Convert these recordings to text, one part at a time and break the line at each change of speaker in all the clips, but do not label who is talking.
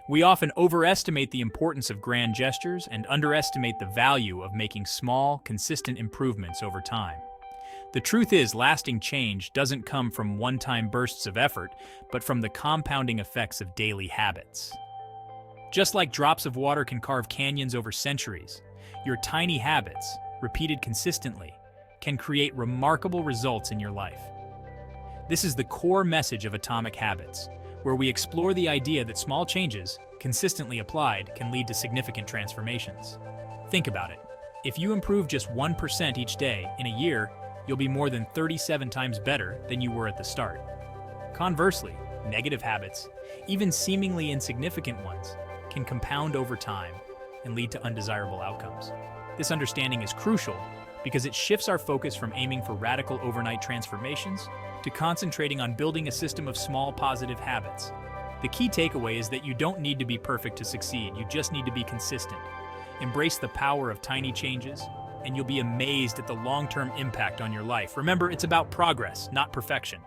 We often overestimate the importance of grand gestures and underestimate the value of making small, consistent improvements over time. The truth is, lasting change doesn't come from one-time bursts of effort, but from the compounding effects of daily habits. Just like drops of water can carve canyons over centuries, your tiny habits, repeated consistently, can create remarkable results in your life. This is the core message of Atomic Habits, where we explore the idea that small changes, consistently applied, can lead to significant transformations. Think about it. If you improve just 1% each day, in a year, you'll be more than 37 times better than you were at the start. Conversely, negative habits, even seemingly insignificant ones, can compound over time and lead to undesirable outcomes. This understanding is crucial because it shifts our focus from aiming for radical overnight transformations to concentrating on building a system of small positive habits. The key takeaway is that you don't need to be perfect to succeed, you just need to be consistent. Embrace the power of tiny changes, and you'll be amazed at the long-term impact on your life. Remember, it's about progress, not perfection.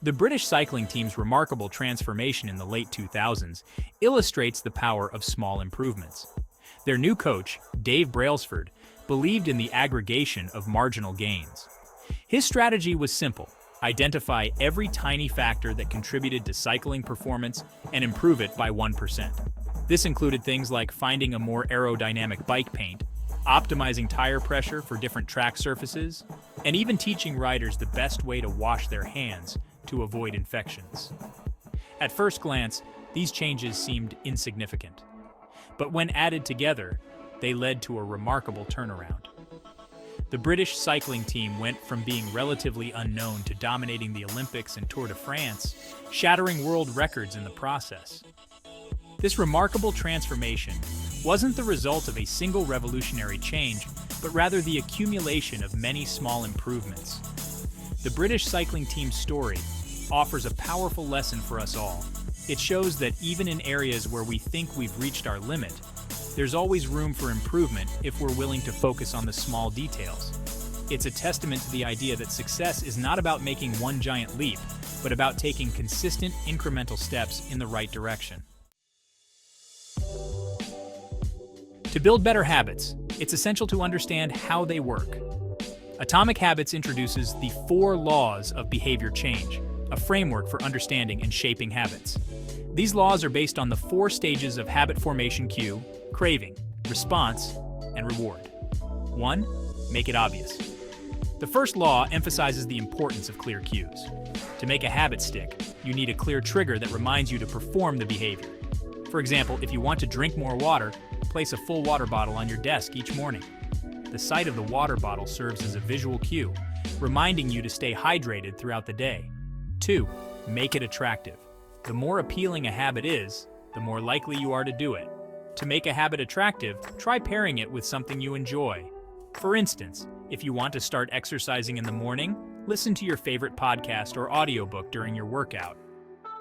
The British cycling team's remarkable transformation in the late 2000s illustrates the power of small improvements. Their new coach, Dave Brailsford, believed in the aggregation of marginal gains. His strategy was simple: identify every tiny factor that contributed to cycling performance and improve it by 1%. This included things like finding a more aerodynamic bike paint, optimizing tire pressure for different track surfaces, and even teaching riders the best way to wash their hands to avoid infections. At first glance, these changes seemed insignificant. But when added together, they led to a remarkable turnaround. The British cycling team went from being relatively unknown to dominating the Olympics and Tour de France, shattering world records in the process. This remarkable transformation wasn't the result of a single revolutionary change, but rather the accumulation of many small improvements. The British cycling team's story offers a powerful lesson for us all. It shows that even in areas where we think we've reached our limit, there's always room for improvement if we're willing to focus on the small details. It's a testament to the idea that success is not about making one giant leap, but about taking consistent, incremental steps in the right direction. To build better habits, it's essential to understand how they work. Atomic Habits introduces the 4 laws of behavior change, a framework for understanding and shaping habits. These laws are based on the 4 stages of habit formation: cue, craving, response, and reward. 1. Make it obvious. The first law emphasizes the importance of clear cues. To make a habit stick, you need a clear trigger that reminds you to perform the behavior. For example, if you want to drink more water, place a full water bottle on your desk each morning. The sight of the water bottle serves as a visual cue, reminding you to stay hydrated throughout the day. 2. Make it attractive. The more appealing a habit is, the more likely you are to do it. To make a habit attractive, try pairing it with something you enjoy. For instance, if you want to start exercising in the morning, listen to your favorite podcast or audiobook during your workout.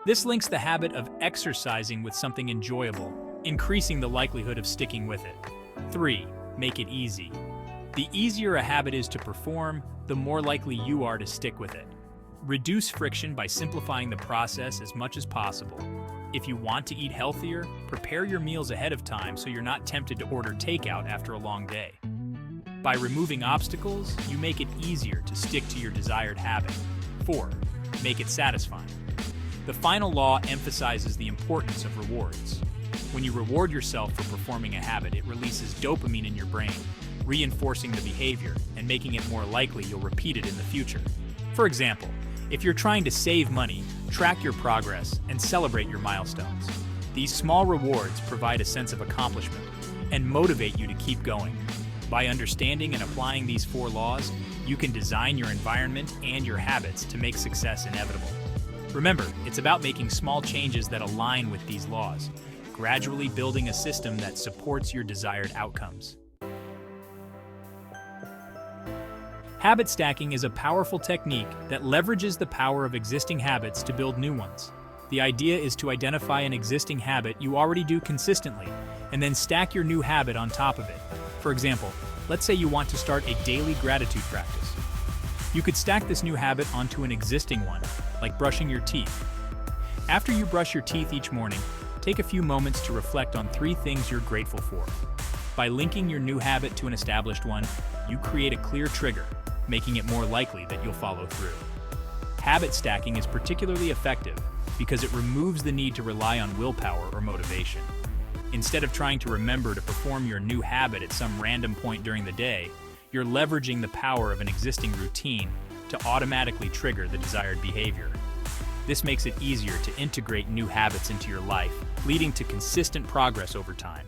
This links the habit of exercising with something enjoyable, increasing the likelihood of sticking with it. 3. Make it easy. The easier a habit is to perform, the more likely you are to stick with it. Reduce friction by simplifying the process as much as possible. If you want to eat healthier, prepare your meals ahead of time so you're not tempted to order takeout after a long day. By removing obstacles, you make it easier to stick to your desired habit. 4. Make it satisfying. The final law emphasizes the importance of rewards. When you reward yourself for performing a habit, it releases dopamine in your brain, reinforcing the behavior and making it more likely you'll repeat it in the future. For example, if you're trying to save money, track your progress and celebrate your milestones. These small rewards provide a sense of accomplishment and motivate you to keep going. By understanding and applying these 4 laws, you can design your environment and your habits to make success inevitable. Remember, it's about making small changes that align with these laws, gradually building a system that supports your desired outcomes. Habit stacking is a powerful technique that leverages the power of existing habits to build new ones. The idea is to identify an existing habit you already do consistently, and then stack your new habit on top of it. For example, let's say you want to start a daily gratitude practice. You could stack this new habit onto an existing one, like brushing your teeth. After you brush your teeth each morning, take a few moments to reflect on 3 things you're grateful for. By linking your new habit to an established one, you create a clear trigger, making it more likely that you'll follow through. Habit stacking is particularly effective because it removes the need to rely on willpower or motivation. Instead of trying to remember to perform your new habit at some random point during the day, you're leveraging the power of an existing routine to automatically trigger the desired behavior. This makes it easier to integrate new habits into your life, leading to consistent progress over time.